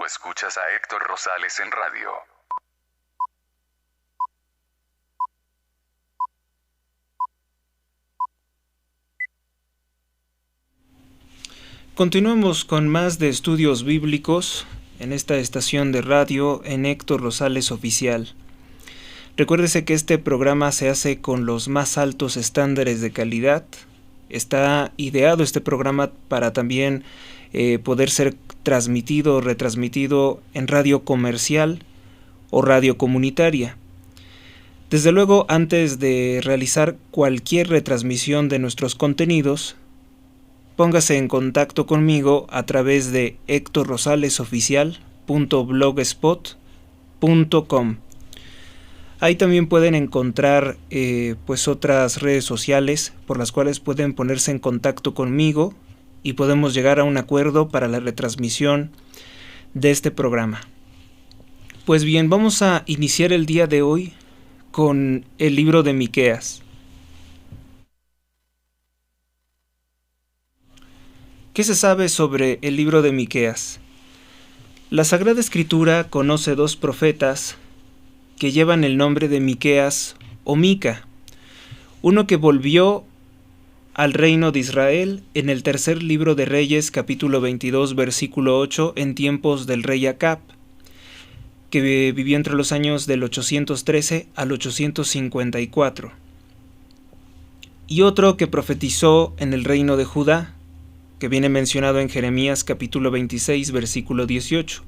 escuchas a Héctor Rosales en radio. Continuamos con más de estudios bíblicos en esta estación de radio en Héctor Rosales Oficial. Recuérdese que este programa se hace con los más altos estándares de calidad. Está ideado este programa para también poder ser transmitido o retransmitido en radio comercial o radio comunitaria. Desde luego, antes de realizar cualquier retransmisión de nuestros contenidos, póngase en contacto conmigo a través de hectorrosalesoficial.blogspot.com. Ahí también pueden encontrar otras redes sociales por las cuales pueden ponerse en contacto conmigo y podemos llegar a un acuerdo para la retransmisión de este programa. Pues bien, vamos a iniciar el día de hoy con el libro de Miqueas. ¿Qué se sabe sobre el libro de Miqueas? La Sagrada Escritura conoce dos profetas que llevan el nombre de Miqueas o Mica, uno que volvió al reino de Israel en el tercer libro de Reyes, capítulo 22, versículo 8, en tiempos del rey Acab, que vivió entre los años del 813 al 854, y otro que profetizó en el reino de Judá, que viene mencionado en Jeremías capítulo 26, versículo 18,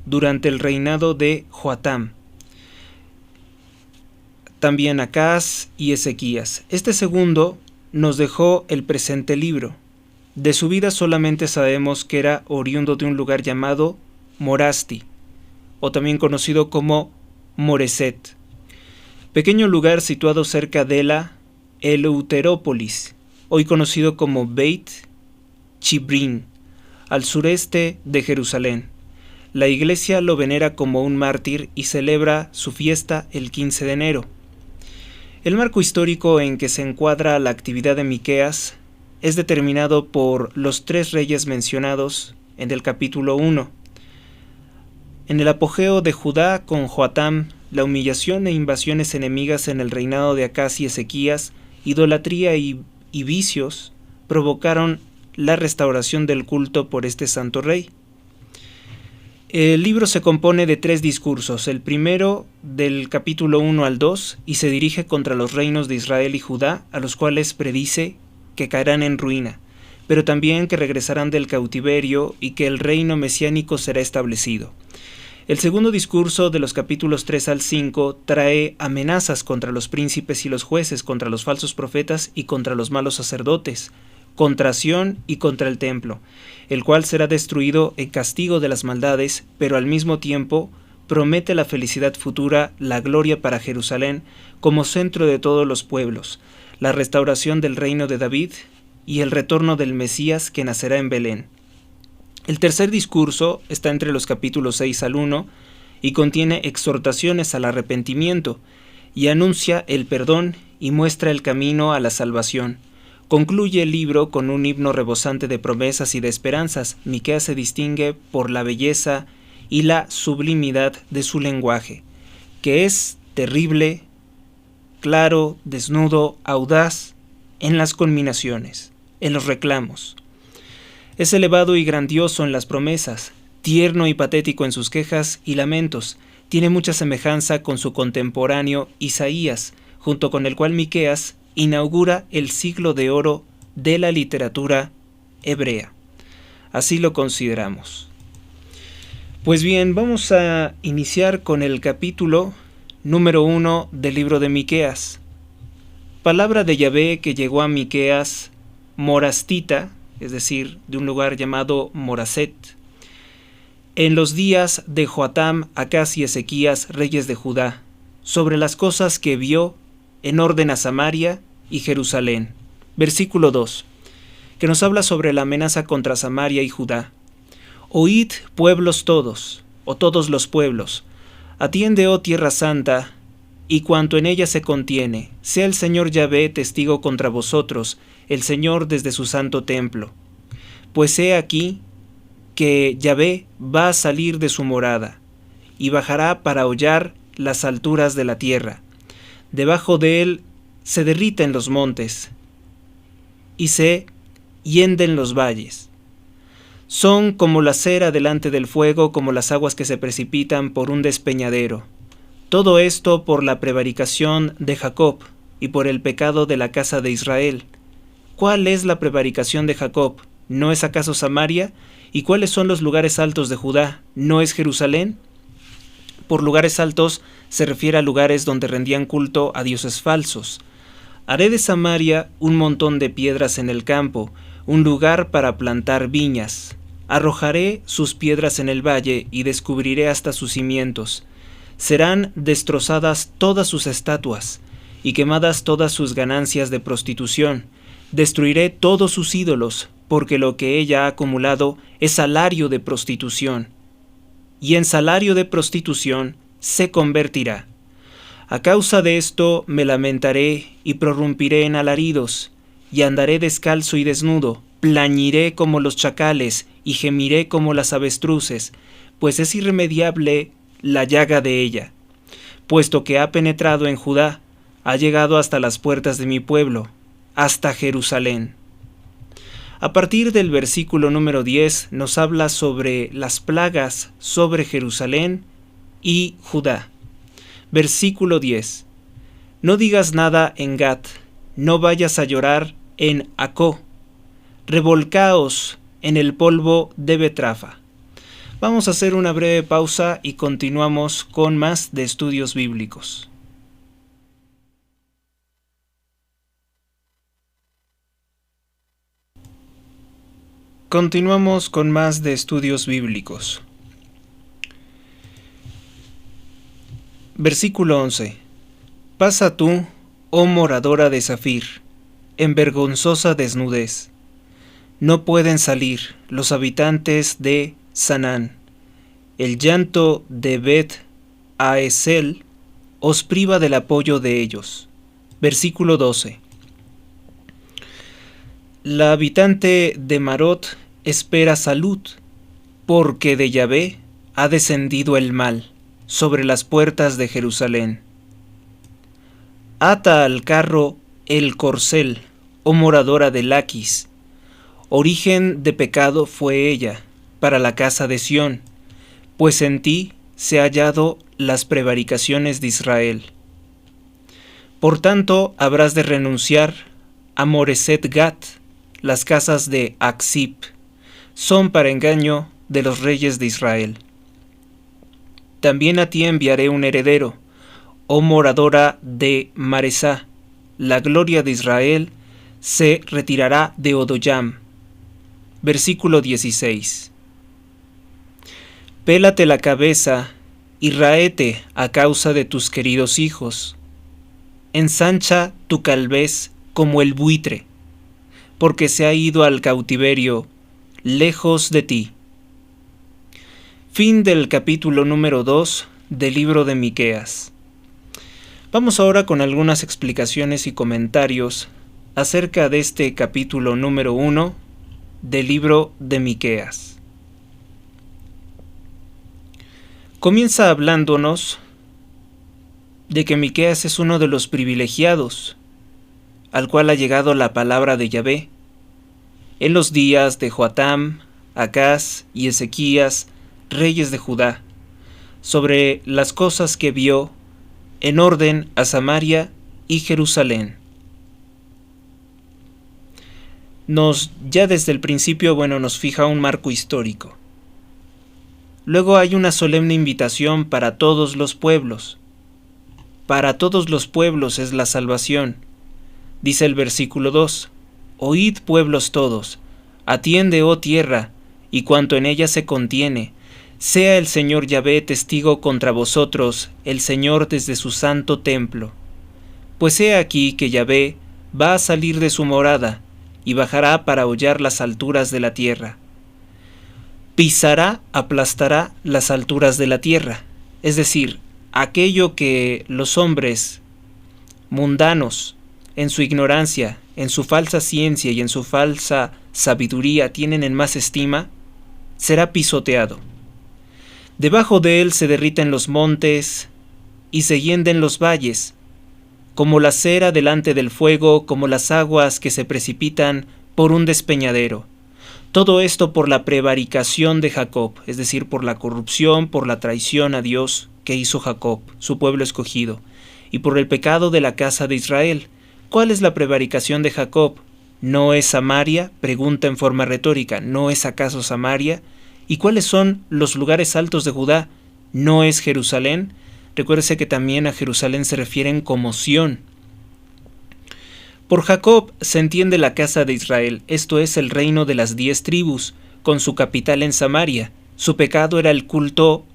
durante el reinado de Joatam, también Acaz y Ezequías. Este segundo nos dejó el presente libro. De su vida solamente sabemos que era oriundo de un lugar llamado Morasti, o también conocido como Moreset, pequeño lugar situado cerca de la Eleuterópolis, hoy conocido como Beit Chibrin, al sureste de Jerusalén. La iglesia lo venera como un mártir y celebra su fiesta el 15 de enero. El marco histórico en que se encuadra la actividad de Miqueas es determinado por los tres reyes mencionados en el capítulo 1. En el apogeo de Judá con Joatam, la humillación e invasiones enemigas en el reinado de Acaz y Ezequías, idolatría y vicios provocaron la restauración del culto por este santo rey. El libro se compone de tres discursos, el primero del capítulo 1 al 2, y se dirige contra los reinos de Israel y Judá, a los cuales predice que caerán en ruina, pero también que regresarán del cautiverio y que el reino mesiánico será establecido. El segundo discurso, de los capítulos 3 al 5, trae amenazas contra los príncipes y los jueces, contra los falsos profetas y contra los malos sacerdotes, contra Sión y contra el templo, el cual será destruido en castigo de las maldades, pero al mismo tiempo promete la felicidad futura, la gloria para Jerusalén como centro de todos los pueblos, la restauración del reino de David y el retorno del Mesías que nacerá en Belén. El tercer discurso está entre los capítulos 6 al 1 y contiene exhortaciones al arrepentimiento y anuncia el perdón y muestra el camino a la salvación. Concluye el libro con un himno rebosante de promesas y de esperanzas. Miqueas se distingue por la belleza y la sublimidad de su lenguaje, que es terrible, claro, desnudo, audaz en las conminaciones, en los reclamos. Es elevado y grandioso en las promesas, tierno y patético en sus quejas y lamentos. Tiene mucha semejanza con su contemporáneo Isaías, junto con el cual Miqueas inaugura el siglo de oro de la literatura hebrea. Así lo consideramos. Pues bien, vamos a iniciar con el capítulo número 1 del libro de Miqueas. Palabra de Yahvé que llegó a Miqueas morastita, es decir, de un lugar llamado Moraset, en los días de Joatam, Acaz y Ezequías, reyes de Judá, sobre las cosas que vio en orden a Samaria y Jerusalén. Versículo 2, que nos habla sobre la amenaza contra Samaria y Judá. Oíd, pueblos todos, o todos los pueblos, atiende, oh tierra santa, y cuanto en ella se contiene, sea el Señor Yahvé testigo contra vosotros, el Señor desde su santo templo. Pues he aquí que Yahvé va a salir de su morada y bajará para hollar las alturas de la tierra. Debajo de él se derriten los montes y se hienden los valles. Son como la cera delante del fuego, como las aguas que se precipitan por un despeñadero. Todo esto por la prevaricación de Jacob y por el pecado de la casa de Israel. ¿Cuál es la prevaricación de Jacob? ¿No es acaso Samaria? ¿Y cuáles son los lugares altos de Judá? ¿No es Jerusalén? Por lugares altos se refiere a lugares donde rendían culto a dioses falsos. Haré de Samaria un montón de piedras en el campo, un lugar para plantar viñas. Arrojaré sus piedras en el valle y descubriré hasta sus cimientos. Serán destrozadas todas sus estatuas y quemadas todas sus ganancias de prostitución. Destruiré todos sus ídolos, porque lo que ella ha acumulado es salario de prostitución, y en salario de prostitución se convertirá. A causa de esto me lamentaré y prorrumpiré en alaridos, y andaré descalzo y desnudo, plañiré como los chacales y gemiré como las avestruces, pues es irremediable la llaga de ella. Puesto que ha penetrado en Judá, ha llegado hasta las puertas de mi pueblo, hasta Jerusalén. A partir del versículo número 10 nos habla sobre las plagas sobre Jerusalén y Judá. Versículo 10. No digas nada en Gat, no vayas a llorar en Acó, revolcaos en el polvo de Betrafa. Vamos a hacer una breve pausa y continuamos con más de estudios bíblicos. Continuamos con más de estudios bíblicos. Versículo 11. Pasa tú, oh moradora de Zafir, en vergonzosa desnudez. No pueden salir los habitantes de Sanán. El llanto de Bet Aesel os priva del apoyo de ellos. Versículo 12. La habitante de Marot espera salud, porque de Yahvé ha descendido el mal sobre las puertas de Jerusalén. Ata al carro el corcel, oh moradora de Laquis. Origen de pecado fue ella para la casa de Sión, pues en ti se han hallado las prevaricaciones de Israel. Por tanto, habrás de renunciar a Moreset Gat. Las casas de Aksip son para engaño de los reyes de Israel. También a ti enviaré un heredero, oh moradora de Maresá. La gloria de Israel se retirará de Odoyam. Versículo 16. Pélate la cabeza y raete a causa de tus queridos hijos. Ensancha tu calvez como el buitre, porque se ha ido al cautiverio, lejos de ti. Fin del capítulo número 2 del libro de Miqueas. Vamos ahora con algunas explicaciones y comentarios acerca de este capítulo número 1 del libro de Miqueas. Comienza hablándonos de que Miqueas es uno de los privilegiados al cual ha llegado la palabra de Yahvé en los días de Joatam, Acaz y Ezequías, reyes de Judá, sobre las cosas que vio en orden a Samaria y Jerusalén. Ya desde el principio, nos fija un marco histórico. Luego hay una solemne invitación para todos los pueblos. Para todos los pueblos es la salvación. Dice el versículo 2, Oíd pueblos todos, atiende, oh tierra, y cuanto en ella se contiene, sea el Señor Yahvé testigo contra vosotros, el Señor desde su santo templo. Pues he aquí que Yahvé va a salir de su morada, y bajará para hollar las alturas de la tierra. Pisará, aplastará las alturas de la tierra, es decir, aquello que los hombres mundanos, en su ignorancia, en su falsa ciencia y en su falsa sabiduría tienen en más estima, será pisoteado. Debajo de él se derriten los montes y se hienden los valles, como la cera delante del fuego, como las aguas que se precipitan por un despeñadero. Todo esto por la prevaricación de Jacob, es decir, por la corrupción, por la traición a Dios que hizo Jacob, su pueblo escogido, y por el pecado de la casa de Israel. ¿Cuál es la prevaricación de Jacob? ¿No es Samaria? Pregunta en forma retórica. ¿No es acaso Samaria? ¿Y cuáles son los lugares altos de Judá? ¿No es Jerusalén? Recuérdese que también a Jerusalén se refieren como Sión. Por Jacob se entiende la casa de Israel, esto es el reino de las 10 tribus, con su capital en Samaria. Su pecado era el culto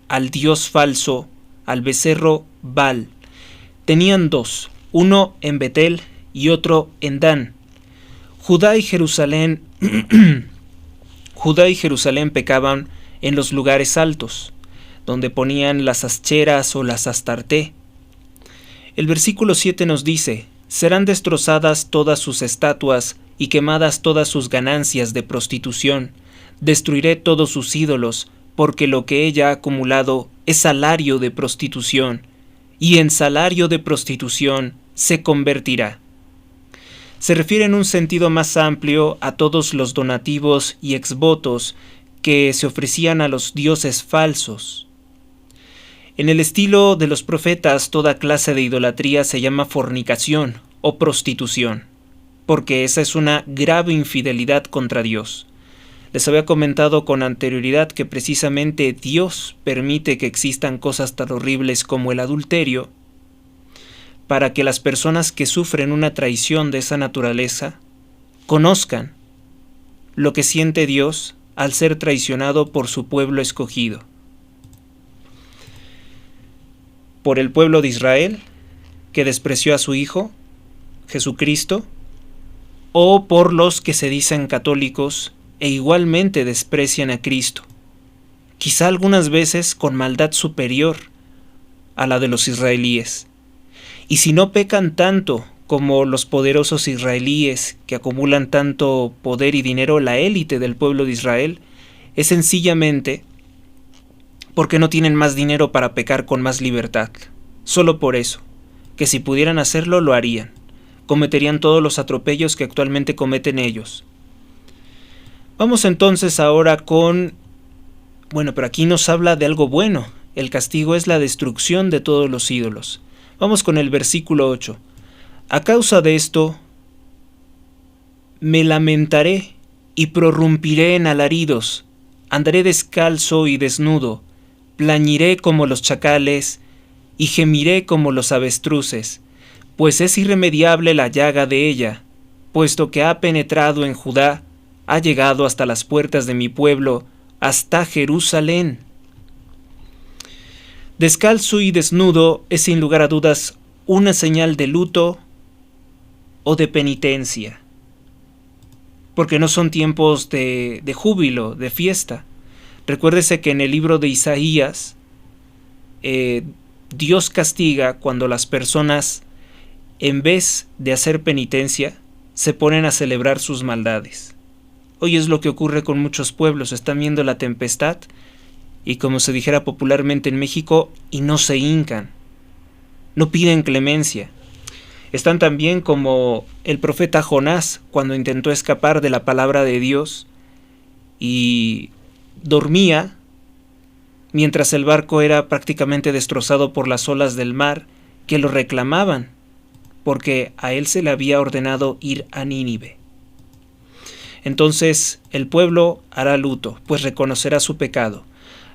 al dios falso, al becerro Baal. Tenían dos, uno en Betel y otro en Dan. Judá y Jerusalén pecaban en los lugares altos, donde ponían las ascheras o las astarté. El versículo 7 nos dice: serán destrozadas todas sus estatuas y quemadas todas sus ganancias de prostitución. Destruiré todos sus ídolos, porque lo que ella ha acumulado es salario de prostitución, y en salario de prostitución se convertirá. Se refiere en un sentido más amplio a todos los donativos y exvotos que se ofrecían a los dioses falsos. En el estilo de los profetas, toda clase de idolatría se llama fornicación o prostitución, porque esa es una grave infidelidad contra Dios. Les había comentado con anterioridad que precisamente Dios permite que existan cosas tan horribles como el adulterio, para que las personas que sufren una traición de esa naturaleza conozcan lo que siente Dios al ser traicionado por su pueblo escogido. Por el pueblo de Israel, que despreció a su Hijo, Jesucristo, o por los que se dicen católicos e igualmente desprecian a Cristo, quizá algunas veces con maldad superior a la de los israelíes. Y si no pecan tanto como los poderosos israelíes que acumulan tanto poder y dinero, la élite del pueblo de Israel, es sencillamente porque no tienen más dinero para pecar con más libertad. Solo por eso, que si pudieran hacerlo lo harían. Cometerían todos los atropellos que actualmente cometen ellos. Vamos entonces ahora con... pero aquí nos habla de algo bueno. El castigo es la destrucción de todos los ídolos. Vamos con el versículo 8. A causa de esto, me lamentaré y prorrumpiré en alaridos, andaré descalzo y desnudo, plañiré como los chacales y gemiré como los avestruces, pues es irremediable la llaga de ella, puesto que ha penetrado en Judá, ha llegado hasta las puertas de mi pueblo, hasta Jerusalén. Descalzo y desnudo es sin lugar a dudas una señal de luto o de penitencia, porque no son tiempos de júbilo, de fiesta. Recuérdese que en el libro de Isaías, Dios castiga cuando las personas, en vez de hacer penitencia, se ponen a celebrar sus maldades. Hoy es lo que ocurre con muchos pueblos, están viendo la tempestad y, como se dijera popularmente en México, y no se hincan, no piden clemencia. Están también como el profeta Jonás, cuando intentó escapar de la palabra de Dios y dormía mientras el barco era prácticamente destrozado por las olas del mar, que lo reclamaban, porque a él se le había ordenado ir a Nínive. Entonces el pueblo hará luto, pues reconocerá su pecado.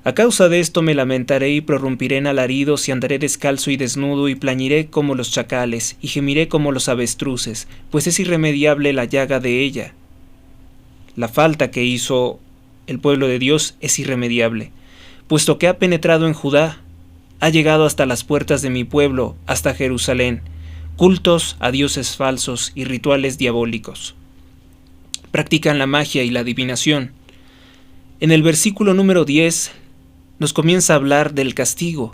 A causa de esto me lamentaré y prorrumpiré en alaridos y andaré descalzo y desnudo y plañiré como los chacales y gemiré como los avestruces, pues es irremediable la llaga de ella. La falta que hizo el pueblo de Dios es irremediable, puesto que ha penetrado en Judá, ha llegado hasta las puertas de mi pueblo, hasta Jerusalén, cultos a dioses falsos y rituales diabólicos. Practican la magia y la adivinación. En el versículo número 10 nos comienza a hablar del castigo.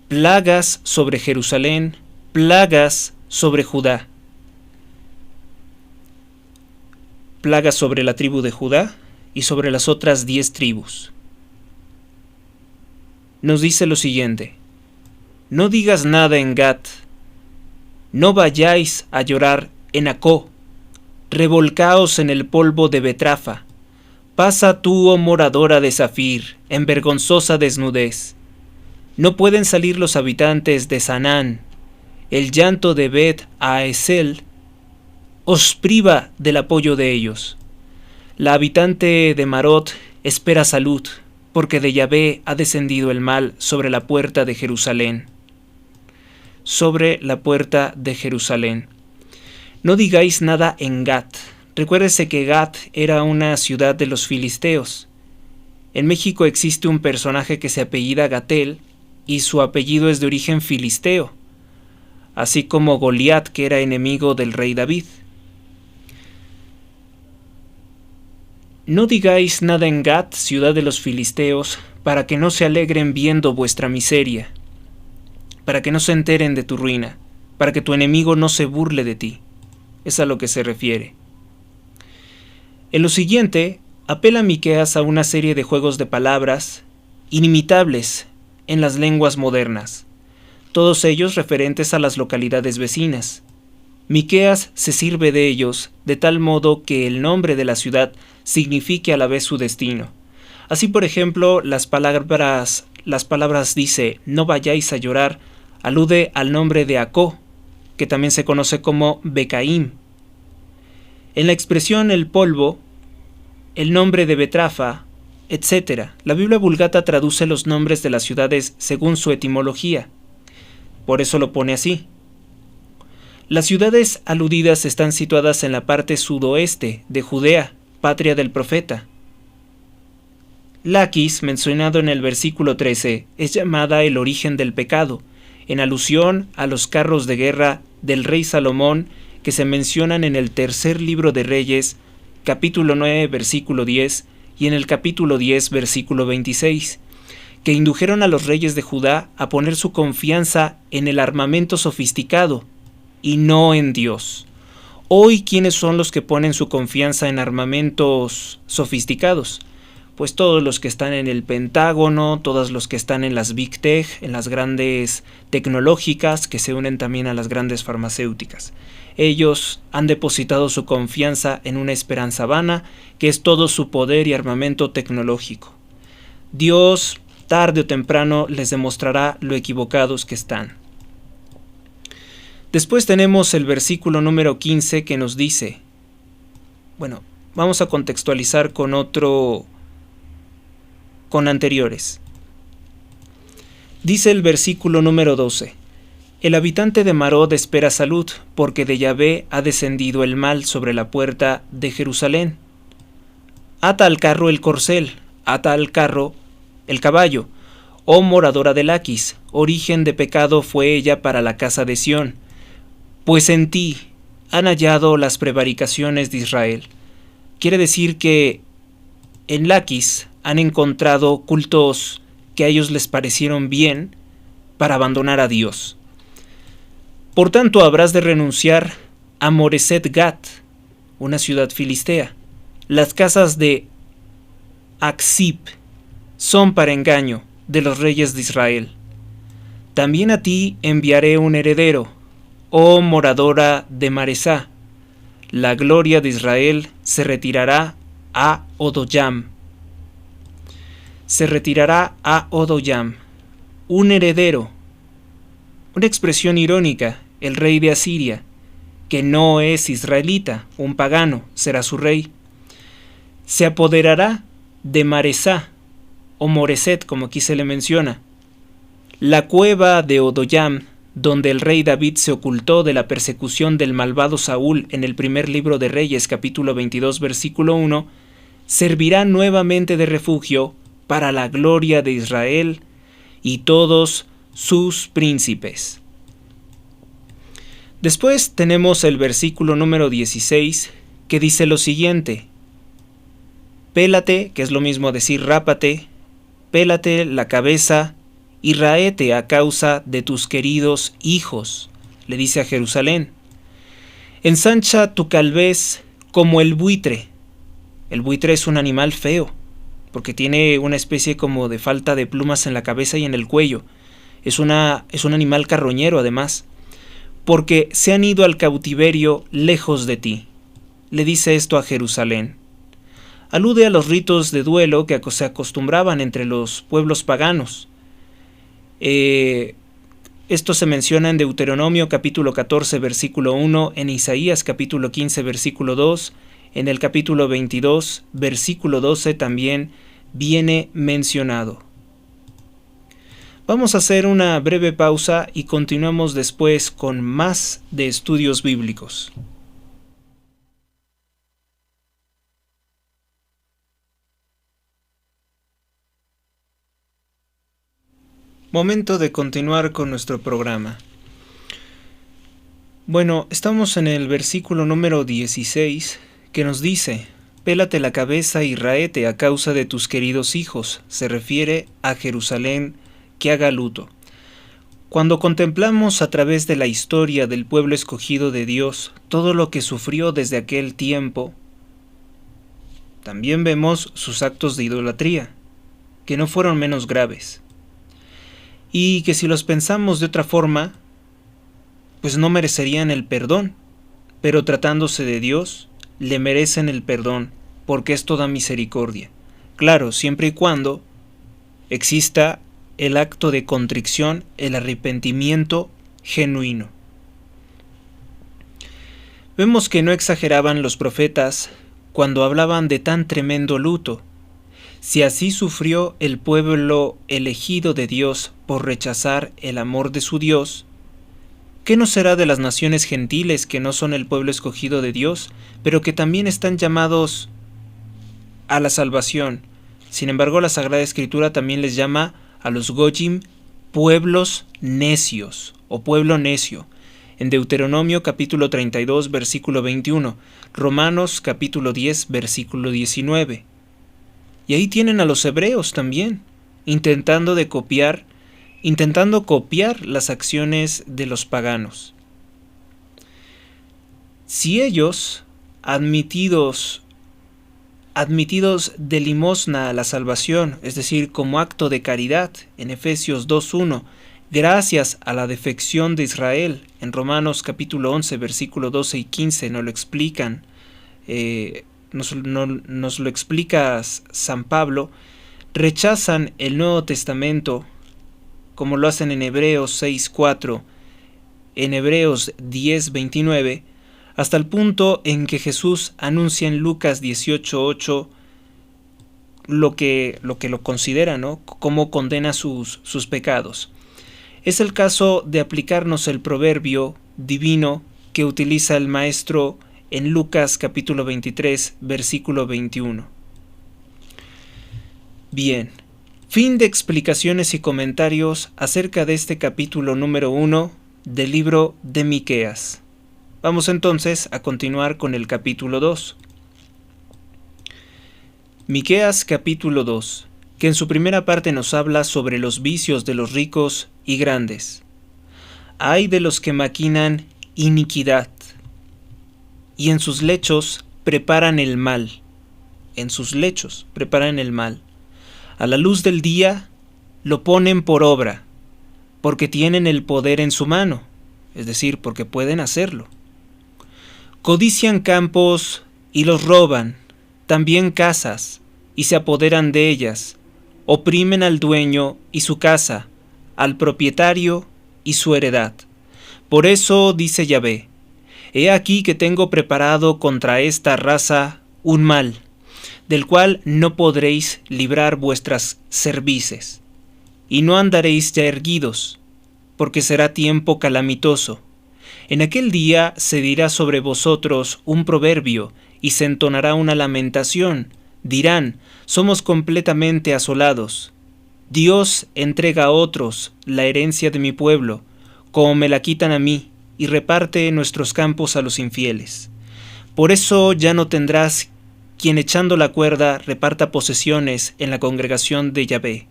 Plagas sobre Jerusalén, plagas sobre Judá. Plagas sobre la tribu de Judá y sobre las otras 10 tribus. Nos dice lo siguiente: no digas nada en Gat, no vayáis a llorar en Acó, revolcaos en el polvo de Betrafa, pasa tú, oh moradora de Zafir, en vergonzosa desnudez. No pueden salir los habitantes de Sanán, el llanto de Bet Aesel os priva del apoyo de ellos. La habitante de Marot espera salud, porque de Yahvé ha descendido el mal sobre la puerta de Jerusalén. Sobre la puerta de Jerusalén. No digáis nada en Gat. Recuérdese que Gat era una ciudad de los filisteos. En México existe un personaje que se apellida Gatel y su apellido es de origen filisteo, así como Goliat, que era enemigo del rey David. No digáis nada en Gat, ciudad de los filisteos, para que no se alegren viendo vuestra miseria, para que no se enteren de tu ruina, para que tu enemigo no se burle de ti. Es a lo que se refiere. En lo siguiente, apela Miqueas a una serie de juegos de palabras inimitables en las lenguas modernas, todos ellos referentes a las localidades vecinas. Miqueas se sirve de ellos de tal modo que el nombre de la ciudad signifique a la vez su destino. Así, por ejemplo, las palabras dice, no vayáis a llorar, alude al nombre de Acó, que también se conoce como Becaim. En la expresión el polvo, el nombre de Betrafa, etc., la Biblia Vulgata traduce los nombres de las ciudades según su etimología. Por eso lo pone así. Las ciudades aludidas están situadas en la parte sudoeste de Judea, patria del profeta. Laquis, mencionado en el versículo 13, es llamada el origen del pecado, en alusión a los carros de guerra del rey Salomón que se mencionan en el tercer libro de Reyes, capítulo 9, versículo 10, y en el capítulo 10, versículo 26, que indujeron a los reyes de Judá a poner su confianza en el armamento sofisticado y no en Dios. Hoy, ¿quiénes son los que ponen su confianza en armamentos sofisticados? Pues todos los que están en el Pentágono, todos los que están en las Big Tech, en las grandes tecnológicas que se unen también a las grandes farmacéuticas. Ellos han depositado su confianza en una esperanza vana, que es todo su poder y armamento tecnológico. Dios, tarde o temprano, les demostrará lo equivocados que están. Después tenemos el versículo número 15 que nos dice, bueno, vamos a contextualizar con anteriores. Dice el versículo número 12, el habitante de Marod espera salud, porque de Yahvé ha descendido el mal sobre la puerta de Jerusalén. Ata al carro el corcel, ata al carro el caballo, oh moradora de Laquis, origen de pecado fue ella para la casa de Sión, pues en ti han hallado las prevaricaciones de Israel. Quiere decir que en Laquis han encontrado cultos que a ellos les parecieron bien para abandonar a Dios. Por tanto, habrás de renunciar a Moreset Gat, una ciudad filistea. Las casas de Aksib son para engaño de los reyes de Israel. También a ti enviaré un heredero, oh moradora de Maresá. La gloria de Israel se retirará a Odoyam. Se retirará a Odoyam. Un heredero. Una expresión irónica, el rey de Asiria, que no es israelita, un pagano, será su rey. Se apoderará de Maresá, o Moreset, como aquí se le menciona. La cueva de Odoyam, donde el rey David se ocultó de la persecución del malvado Saúl en el primer libro de Reyes, capítulo 22, versículo 1, servirá nuevamente de refugio para la gloria de Israel y todos sus príncipes. Después tenemos el versículo número 16, que dice lo siguiente: pélate, que es lo mismo decir rápate, pélate la cabeza y raete a causa de tus queridos hijos, le dice a Jerusalén. Ensancha tu calvez como el buitre, El buitre es un animal feo, porque tiene una especie como de falta de plumas en la cabeza y en el cuello. Es un animal carroñero además, porque se han ido al cautiverio lejos de ti. Le dice esto a Jerusalén. Alude a los ritos de duelo que se acostumbraban entre los pueblos paganos. Esto se menciona en Deuteronomio capítulo 14 versículo 1, en Isaías capítulo 15 versículo 2, en el capítulo 22 versículo 12 también viene mencionado. Vamos a hacer una breve pausa y continuamos después con más de estudios bíblicos. Momento de continuar con nuestro programa. Bueno, estamos en el versículo número 16 que nos dice: «Pélate la cabeza y raete a causa de tus queridos hijos». Se refiere a Jerusalén que haga luto. Cuando contemplamos a través de la historia del pueblo escogido de Dios todo lo que sufrió desde aquel tiempo, también vemos sus actos de idolatría, que no fueron menos graves. Y que si los pensamos de otra forma, pues no merecerían el perdón, pero tratándose de Dios, le merecen el perdón, porque es toda misericordia. Claro, siempre y cuando exista el acto de contrición, el arrepentimiento genuino. Vemos que no exageraban los profetas cuando hablaban de tan tremendo luto. Si así sufrió el pueblo elegido de Dios por rechazar el amor de su Dios, ¿qué no será de las naciones gentiles que no son el pueblo escogido de Dios, pero que también están llamados a la salvación? Sin embargo, la Sagrada Escritura también les llama a los Goyim pueblos necios o pueblo necio. En Deuteronomio capítulo 32 versículo 21, Romanos capítulo 10 versículo 19. Y ahí tienen a los hebreos también, intentando copiar las acciones de los paganos. Si ellos, admitidos de limosna a la salvación, es decir, como acto de caridad, en Efesios 2.1, gracias a la defección de Israel, en Romanos capítulo 11, versículo 12 y 15 nos lo explican, nos lo explica San Pablo, rechazan el Nuevo Testamento, como lo hacen en Hebreos 6.4, en Hebreos 10.29, hasta el punto en que Jesús anuncia en Lucas 18.8 lo que lo considera, ¿no? Cómo condena sus pecados. Es el caso de aplicarnos el proverbio divino que utiliza el Maestro en Lucas capítulo 23, versículo 21. Bien, fin de explicaciones y comentarios acerca de este capítulo número 1 del libro de Miqueas. Vamos entonces a continuar con el capítulo 2. Miqueas capítulo 2, que en su primera parte nos habla sobre los vicios de los ricos y grandes. Ay de los que maquinan iniquidad, y en sus lechos preparan el mal. En sus lechos preparan el mal. A la luz del día lo ponen por obra, porque tienen el poder en su mano, es decir, porque pueden hacerlo. Codician campos y los roban, también casas, y se apoderan de ellas. Oprimen al dueño y su casa, al propietario y su heredad. Por eso dice Yahvé: he aquí que tengo preparado contra esta raza un mal, del cual no podréis librar vuestras cervices, y no andaréis ya erguidos, porque será tiempo calamitoso. En aquel día se dirá sobre vosotros un proverbio, y se entonará una lamentación. Dirán: somos completamente asolados. Dios entrega a otros la herencia de mi pueblo, como me la quitan a mí, y reparte nuestros campos a los infieles. Por eso ya no tendrás quien echando la cuerda reparta posesiones en la congregación de Yahvé.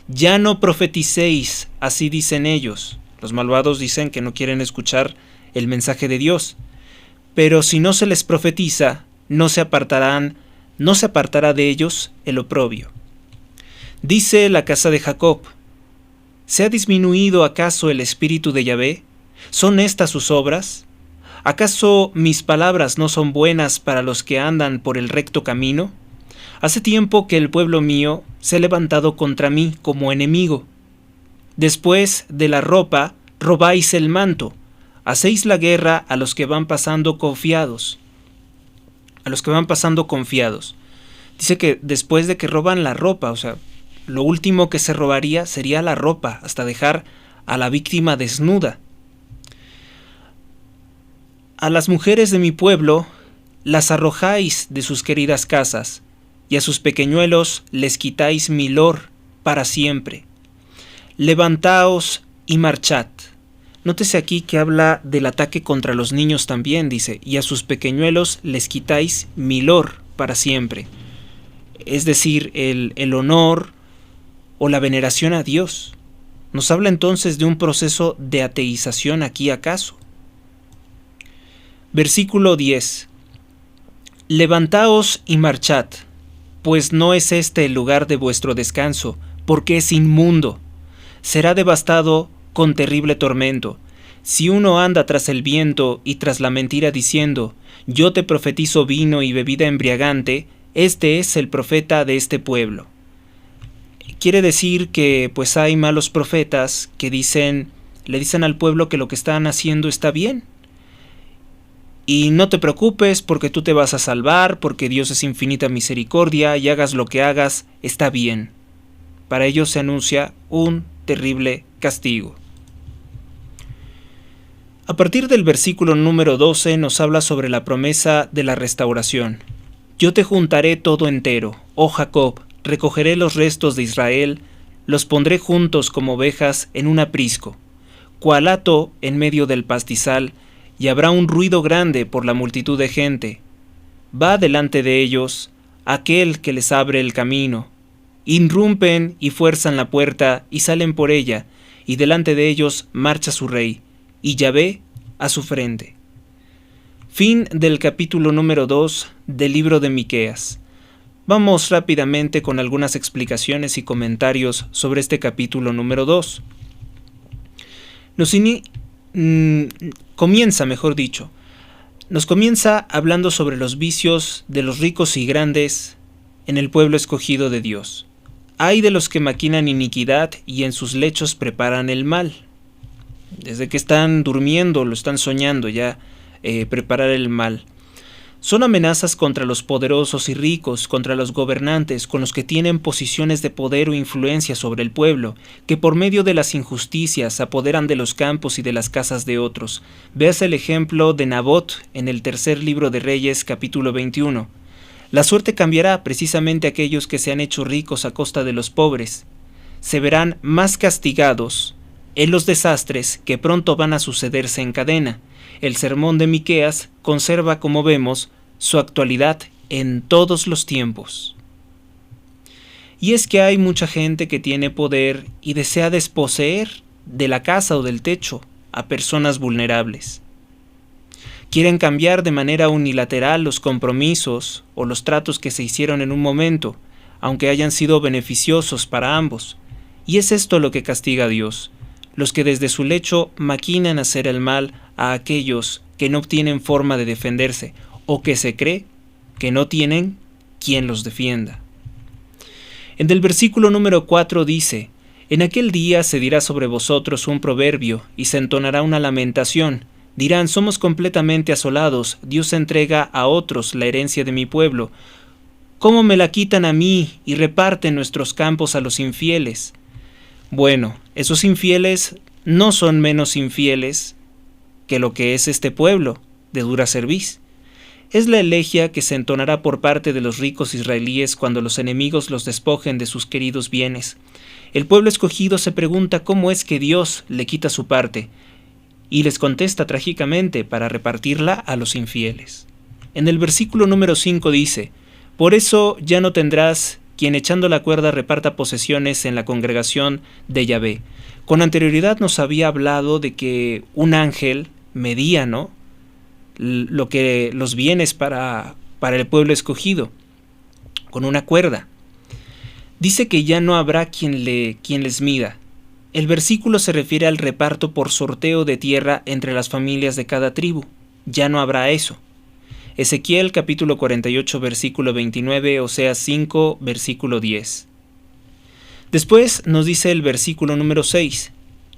Ya no profeticéis, así dicen ellos. Los malvados dicen que no quieren escuchar el mensaje de Dios. Pero si no se les profetiza, no se apartarán no se apartará de ellos el oprobio. Dice la casa de Jacob: ¿se ha disminuido acaso el espíritu de Yahvé? ¿Son estas sus obras? ¿Acaso mis palabras no son buenas para los que andan por el recto camino? Hace tiempo que el pueblo mío se ha levantado contra mí como enemigo. Después de la ropa, robáis el manto. Hacéis la guerra a los que van pasando confiados. Dice que después de que roban la ropa, o sea, lo último que se robaría sería la ropa, hasta dejar a la víctima desnuda. A las mujeres de mi pueblo las arrojáis de sus queridas casas, y a sus pequeñuelos les quitáis mi lor para siempre. Levantaos y marchad. Nótese aquí que habla del ataque contra los niños también, dice, y a sus pequeñuelos les quitáis mi lor para siempre. Es decir, el honor o la veneración a Dios. ¿Nos habla entonces de un proceso de ateización aquí acaso? Versículo 10. Levantaos y marchad, pues no es este el lugar de vuestro descanso, porque es inmundo. Será devastado con terrible tormento. Si uno anda tras el viento y tras la mentira diciendo: yo te profetizo vino y bebida embriagante, este es el profeta de este pueblo. Quiere decir que pues hay malos profetas que le dicen al pueblo que lo que están haciendo está bien. Y no te preocupes porque tú te vas a salvar, porque Dios es infinita misericordia y hagas lo que hagas, está bien. Para ellos se anuncia un terrible castigo. A partir del versículo número 12 nos habla sobre la promesa de la restauración. Yo te juntaré todo entero, oh Jacob, recogeré los restos de Israel, los pondré juntos como ovejas en un aprisco, cual hato en medio del pastizal, y habrá un ruido grande por la multitud de gente. Va delante de ellos aquel que les abre el camino. Irrumpen y fuerzan la puerta y salen por ella, y delante de ellos marcha su rey, y Yahvé a su frente. Fin del capítulo número 2 del libro de Miqueas. Vamos rápidamente con algunas explicaciones y comentarios sobre este capítulo número 2. Nos comienza hablando sobre los vicios de los ricos y grandes en el pueblo escogido de Dios. Ay de los que maquinan iniquidad y en sus lechos preparan el mal. Desde que están durmiendo, lo están soñando ya, preparar el mal. Son amenazas contra los poderosos y ricos, contra los gobernantes, con los que tienen posiciones de poder o influencia sobre el pueblo, que por medio de las injusticias apoderan de los campos y de las casas de otros. Veas el ejemplo de Nabot en el tercer libro de Reyes, capítulo 21. La suerte cambiará precisamente a aquellos que se han hecho ricos a costa de los pobres. Se verán más castigados en los desastres que pronto van a sucederse en cadena. El sermón de Miqueas conserva, como vemos, su actualidad en todos los tiempos. Y es que hay mucha gente que tiene poder y desea desposeer de la casa o del techo a personas vulnerables. Quieren cambiar de manera unilateral los compromisos o los tratos que se hicieron en un momento, aunque hayan sido beneficiosos para ambos. Y es esto lo que castiga a Dios: los que desde su lecho maquinan hacer el mal a aquellos que no tienen forma de defenderse o que se cree que no tienen quien los defienda. En el versículo número 4 dice: en aquel día se dirá sobre vosotros un proverbio y se entonará una lamentación. Dirán: somos completamente asolados, Dios entrega a otros la herencia de mi pueblo. ¿Cómo me la quitan a mí y reparten nuestros campos a los infieles? Bueno, esos infieles no son menos infieles que lo que es este pueblo de dura cerviz. Es la elegía que se entonará por parte de los ricos israelíes cuando los enemigos los despojen de sus queridos bienes. El pueblo escogido se pregunta cómo es que Dios le quita su parte, y les contesta trágicamente para repartirla a los infieles. En el versículo número 5 dice: por eso ya no tendrás quien echando la cuerda reparta posesiones en la congregación de Yahvé. Con anterioridad nos había hablado de que un ángel medía, ¿no?, los bienes para el pueblo escogido. con una cuerda. Dice que ya no habrá quien les mida. El versículo se refiere al reparto por sorteo de tierra entre las familias de cada tribu. Ya no habrá eso. Ezequiel capítulo 48 versículo 29, Oseas 5 versículo 10. Después nos dice el versículo número 6.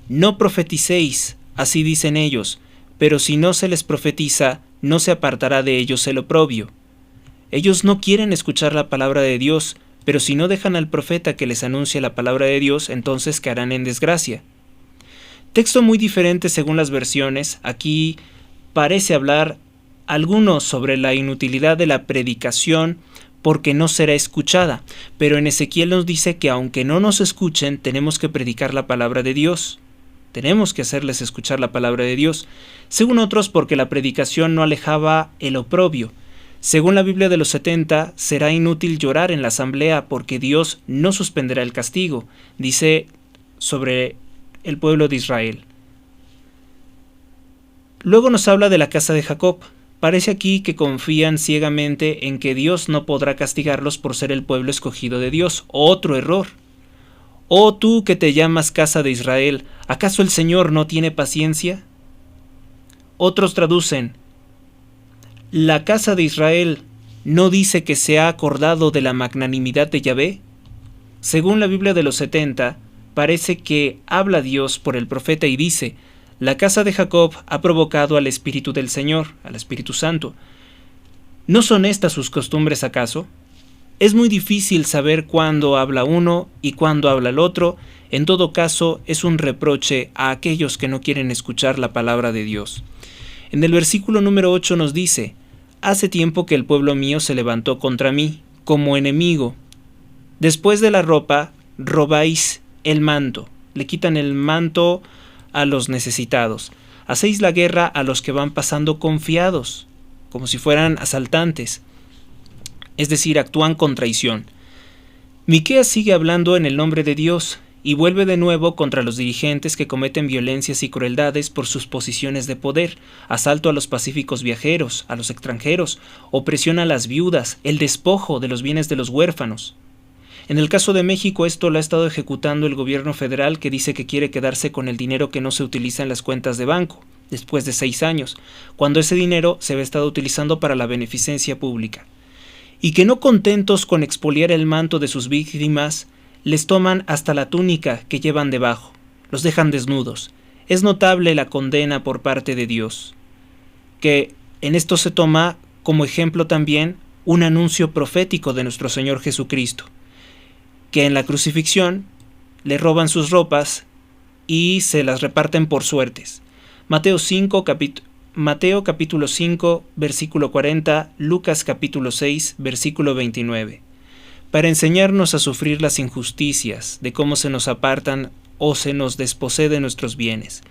No profeticéis, así dicen ellos, pero si no se les profetiza, no se apartará de ellos el oprobio. Ellos no quieren escuchar la palabra de Dios, pero si no dejan al profeta que les anuncie la palabra de Dios, entonces caerán en desgracia. Texto muy diferente según las versiones. Aquí parece hablar algunos sobre la inutilidad de la predicación porque no será escuchada, pero en Ezequiel nos dice que aunque no nos escuchen, tenemos que predicar la palabra de Dios. Tenemos que hacerles escuchar la palabra de Dios. Según otros, porque la predicación no alejaba el oprobio. Según la Biblia de los 70, será inútil llorar en la asamblea porque Dios no suspenderá el castigo, dice sobre el pueblo de Israel. Luego nos habla de la casa de Jacob. Parece aquí que confían ciegamente en que Dios no podrá castigarlos por ser el pueblo escogido de Dios. Otro error. Oh tú que te llamas casa de Israel, ¿acaso el Señor no tiene paciencia? Otros traducen: ¿la casa de Israel no dice que se ha acordado de la magnanimidad de Yahvé? Según la Biblia de los 70, parece que habla Dios por el profeta y dice: la casa de Jacob ha provocado al Espíritu del Señor, al Espíritu Santo. ¿No son estas sus costumbres acaso? Es muy difícil saber cuándo habla uno y cuándo habla el otro. En todo caso, es un reproche a aquellos que no quieren escuchar la palabra de Dios. En el versículo número 8 nos dice: hace tiempo que el pueblo mío se levantó contra mí, como enemigo. Después de la ropa, robáis el manto. Le quitan el manto a los necesitados. Hacéis la guerra a los que van pasando confiados, como si fueran asaltantes. Es decir, actúan con traición. Miqueas sigue hablando en el nombre de Dios y vuelve de nuevo contra los dirigentes que cometen violencias y crueldades por sus posiciones de poder, asalto a los pacíficos viajeros, a los extranjeros, opresión a las viudas, el despojo de los bienes de los huérfanos. En el caso de México, esto lo ha estado ejecutando el gobierno federal, que dice que quiere quedarse con el dinero que no se utiliza en las cuentas de banco, después de 6 años, cuando ese dinero se había estado utilizando para la beneficencia pública. Y que no contentos con expoliar el manto de sus víctimas, les toman hasta la túnica que llevan debajo, los dejan desnudos. Es notable la condena por parte de Dios, que en esto se toma como ejemplo también un anuncio profético de nuestro Señor Jesucristo, que en la crucifixión le roban sus ropas y se las reparten por suertes. Mateo capítulo 5, versículo 40, Lucas capítulo 6, versículo 29. Para enseñarnos a sufrir las injusticias de cómo se nos apartan o se nos desposee nuestros bienes.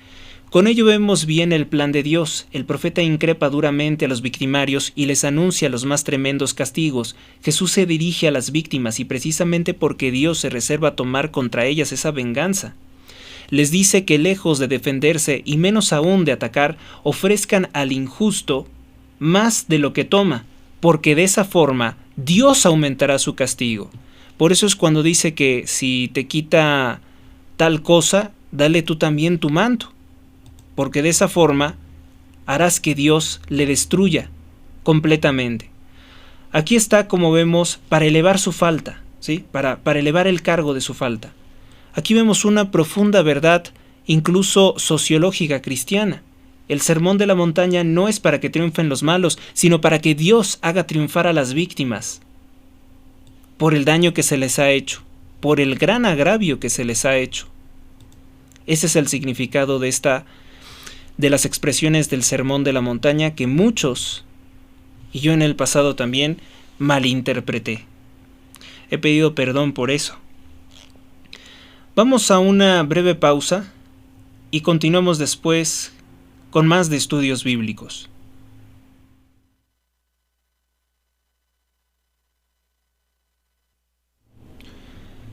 Con ello vemos bien el plan de Dios. El profeta increpa duramente a los victimarios y les anuncia los más tremendos castigos. Jesús se dirige a las víctimas y precisamente porque Dios se reserva tomar contra ellas esa venganza. Les dice que lejos de defenderse y menos aún de atacar, ofrezcan al injusto más de lo que toma, porque de esa forma Dios aumentará su castigo. Por eso es cuando dice que si te quita tal cosa, dale tú también tu manto, porque de esa forma harás que Dios le destruya completamente. Aquí está, como vemos, para elevar su falta, ¿sí? Para elevar el cargo de su falta. Aquí vemos una profunda verdad, incluso sociológica cristiana. El sermón de la montaña no es para que triunfen los malos, sino para que Dios haga triunfar a las víctimas por el daño que se les ha hecho, por el gran agravio que se les ha hecho. Ese es el significado de las expresiones del sermón de la montaña que muchos, y yo en el pasado también, malinterpreté. He pedido perdón por eso. Vamos a una breve pausa y continuamos después con más de estudios bíblicos.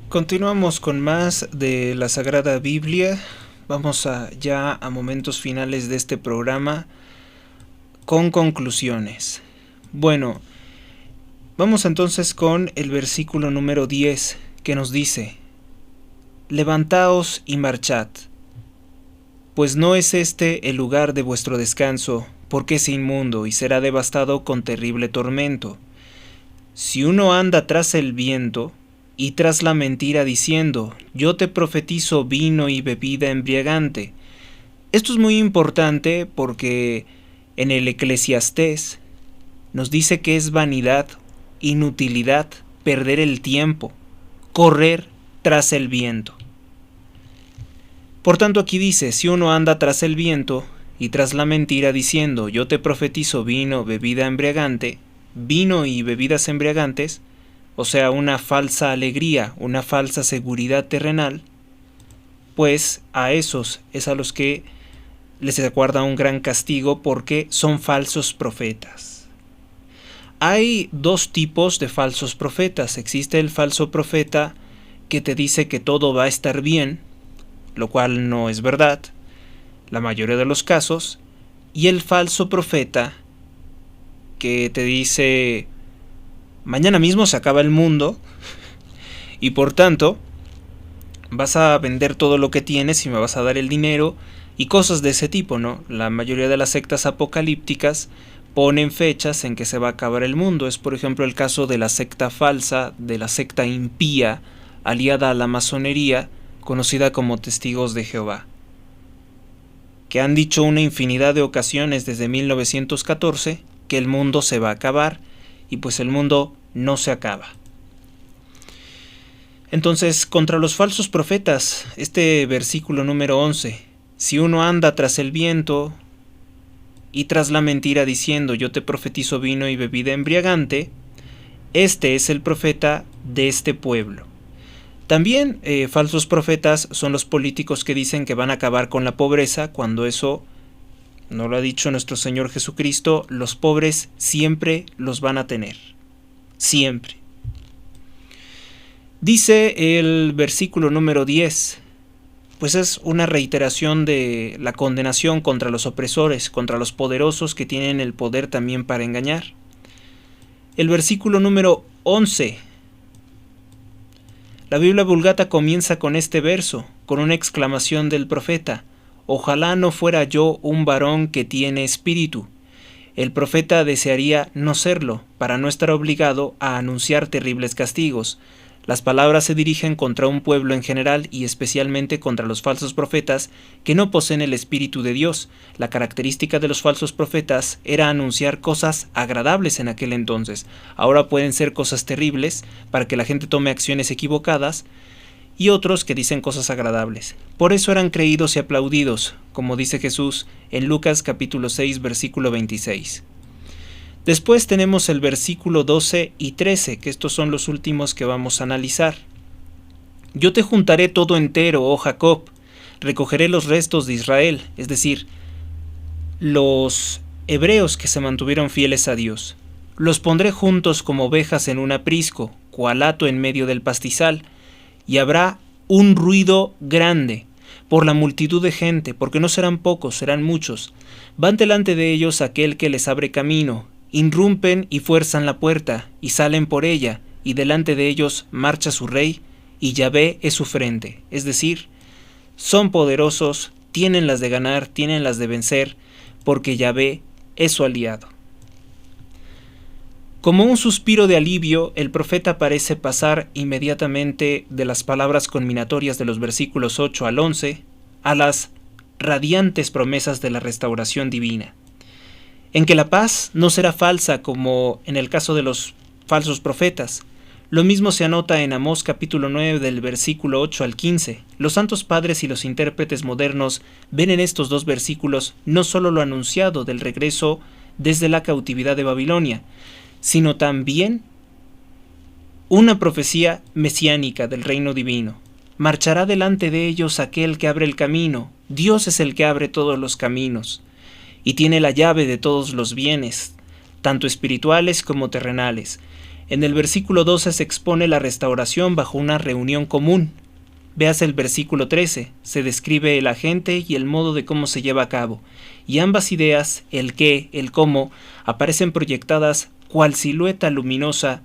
Continuamos con más de la Sagrada Biblia. Vamos ya a momentos finales de este programa con conclusiones. Bueno, Vamos entonces con el versículo número 10, que nos dice: Levantaos y marchad, pues no es este el lugar de vuestro descanso, porque es inmundo y será devastado con terrible tormento. Si uno anda tras el viento y tras la mentira diciendo, yo te profetizo vino y bebida embriagante. Esto es muy importante porque en el Eclesiastés nos dice que es vanidad, inutilidad, perder el tiempo, correr tras el viento. Por tanto, aquí dice, si uno anda tras el viento y tras la mentira diciendo, yo te profetizo vino, bebida embriagante, vino y bebidas embriagantes, o sea, una falsa alegría, una falsa seguridad terrenal, pues a esos es a los que les aguarda un gran castigo porque son falsos profetas. Hay dos tipos de falsos profetas. Existe el falso profeta que te dice que todo va a estar bien, lo cual no es verdad, la mayoría de los casos, y el falso profeta que te dice, mañana mismo se acaba el mundo y por tanto vas a vender todo lo que tienes y me vas a dar el dinero y cosas de ese tipo, ¿no? La mayoría de las sectas apocalípticas ponen fechas en que se va a acabar el mundo. Es por ejemplo el caso de la secta falsa, de la secta impía aliada a la masonería, conocida como Testigos de Jehová, que han dicho una infinidad de ocasiones desde 1914 que el mundo se va a acabar, y pues el mundo no se acaba. Entonces, contra los falsos profetas, este versículo número 11, si uno anda tras el viento y tras la mentira diciendo yo te profetizo vino y bebida embriagante, este es el profeta de este pueblo. También falsos profetas son los políticos que dicen que van a acabar con la pobreza, cuando eso no lo ha dicho nuestro Señor Jesucristo. Los pobres siempre los van a tener, siempre. Dice el versículo número 10, pues es una reiteración de la condenación contra los opresores, contra los poderosos que tienen el poder también para engañar. El versículo número 11, la Biblia Vulgata comienza con este verso, con una exclamación del profeta: ojalá no fuera yo un varón que tiene espíritu. El profeta desearía no serlo, para no estar obligado a anunciar terribles castigos. Las palabras se dirigen contra un pueblo en general y especialmente contra los falsos profetas que no poseen el Espíritu de Dios. La característica de los falsos profetas era anunciar cosas agradables en aquel entonces. Ahora pueden ser cosas terribles para que la gente tome acciones equivocadas, y otros que dicen cosas agradables. Por eso eran creídos y aplaudidos, como dice Jesús en Lucas capítulo 6 versículo 26. Después tenemos el versículo 12 y 13, que estos son los últimos que vamos a analizar. Yo te juntaré todo entero, oh Jacob, recogeré los restos de Israel, es decir, los hebreos que se mantuvieron fieles a Dios. Los pondré juntos como ovejas en un aprisco, cual hato en medio del pastizal, y habrá un ruido grande por la multitud de gente, porque no serán pocos, serán muchos. Van delante de ellos aquel que les abre camino, irrumpen y fuerzan la puerta, y salen por ella, y delante de ellos marcha su rey, y Yahvé es su frente. Es decir, son poderosos, tienen las de ganar, tienen las de vencer, porque Yahvé es su aliado. Como un suspiro de alivio, el profeta parece pasar inmediatamente de las palabras conminatorias de los versículos 8 al 11 a las radiantes promesas de la restauración divina, en que la paz no será falsa como en el caso de los falsos profetas. Lo mismo se anota en Amós capítulo 9 del versículo 8 al 15. Los santos padres y los intérpretes modernos ven en estos dos versículos no solo lo anunciado del regreso desde la cautividad de Babilonia, sino también una profecía mesiánica del reino divino. Marchará delante de ellos aquel que abre el camino. Dios es el que abre todos los caminos y tiene la llave de todos los bienes, tanto espirituales como terrenales. En el versículo 12 se expone la restauración bajo una reunión común. Veas el versículo 13, se describe el agente y el modo de cómo se lleva a cabo, y ambas ideas, el qué, el cómo, aparecen proyectadas cual silueta luminosa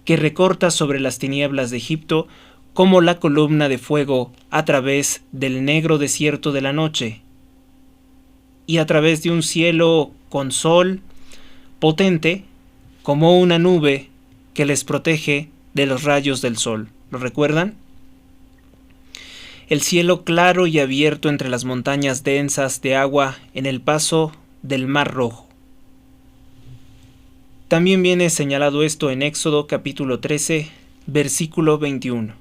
que recorta sobre las tinieblas de Egipto como la columna de fuego a través del negro desierto de la noche, y a través de un cielo con sol potente como una nube que les protege de los rayos del sol. ¿Lo recuerdan? El cielo claro y abierto entre las montañas densas de agua en el paso del Mar Rojo. También viene señalado esto en Éxodo capítulo 13, versículo 21.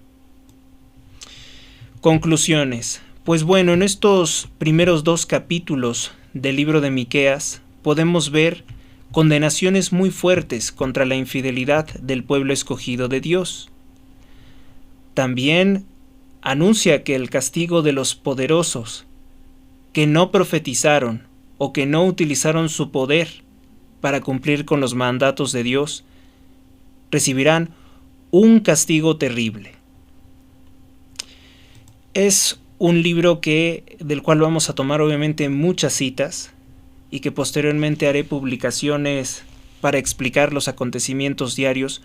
Conclusiones. Pues bueno, en estos primeros 2 capítulos del libro de Miqueas podemos ver condenaciones muy fuertes contra la infidelidad del pueblo escogido de Dios. También anuncia que el castigo de los poderosos que no profetizaron o que no utilizaron su poder para cumplir con los mandatos de Dios recibirán un castigo terrible. Es un libro del cual vamos a tomar obviamente muchas citas y que posteriormente haré publicaciones para explicar los acontecimientos diarios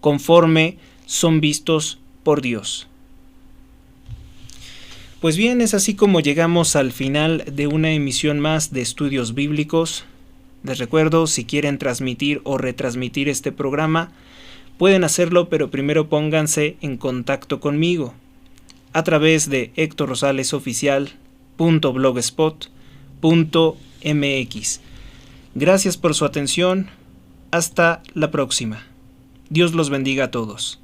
conforme son vistos por Dios. Pues bien, es así como llegamos al final de una emisión más de Estudios Bíblicos. Les recuerdo, si quieren transmitir o retransmitir este programa, pueden hacerlo, pero primero pónganse en contacto conmigo a través de hectorrosales.blogspot.mx. Gracias por su atención. Hasta la próxima. Dios los bendiga a todos.